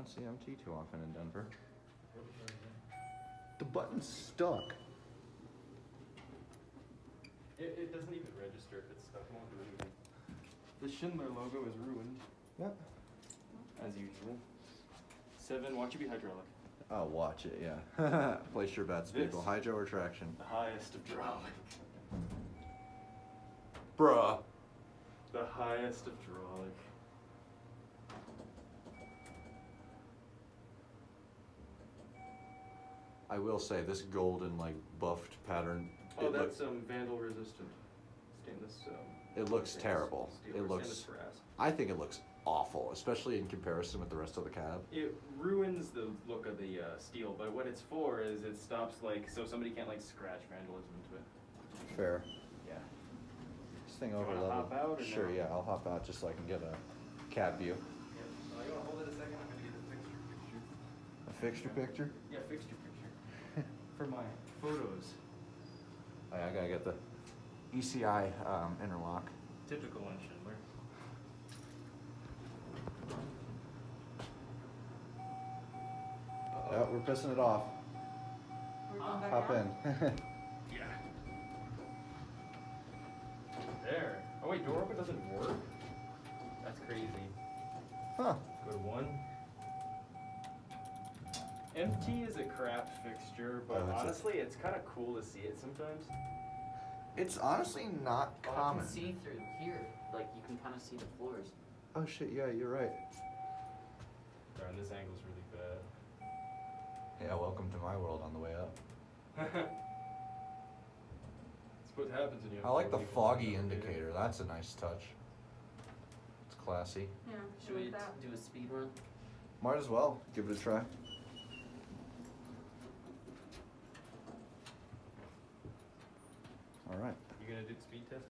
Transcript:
CMT too often in Denver. The button's stuck. It doesn't even register if it's stuck. It won't do anything. The Schindler logo is ruined. Yep. As usual. 7, watch it be hydraulic. I'll watch it, yeah. Place your bets, people. Hydro or traction? The highest of hydraulic. Bruh. The highest of hydraulic. I will say, this golden, like, buffed pattern. Oh, that's vandal resistant. Stainless. It looks stainless terrible. Steel It or looks. stainless brass. I think it looks awful, especially in comparison with the rest of the cab. It ruins the look of the steel, but what it's for is it stops so somebody can't scratch vandalism into it. Fair. Yeah. This thing You over wanna level. hop out or Sure, no? yeah, I'll hop out just so I can get a cab view. Yeah. Oh, you wanna hold it a second? I'm gonna get the fixture picture. A fixture picture? Yeah, fixture picture. For my photos. Oh, yeah, I gotta get the ECI interlock. Typical on Schindler. Oh, we're pissing it off. We're going back Hop out? in. Yeah. There. Oh wait, door open doesn't work? That's crazy. Huh. Go to 1. Empty is a crap fixture, but Oh, honestly, it's kind of cool to see it sometimes. It's honestly not Oh, I common. can see through here. Like, you can kind of see the floors. Oh shit, yeah, you're right. Darn, this angle's really bad. Yeah, welcome to my world on the way up. That's what happens when you have I like the four people foggy in the elevator. indicator. That's a nice touch. It's classy. Yeah, should we do a speed run? Might as well give it a try. All right. You gonna do the speed test?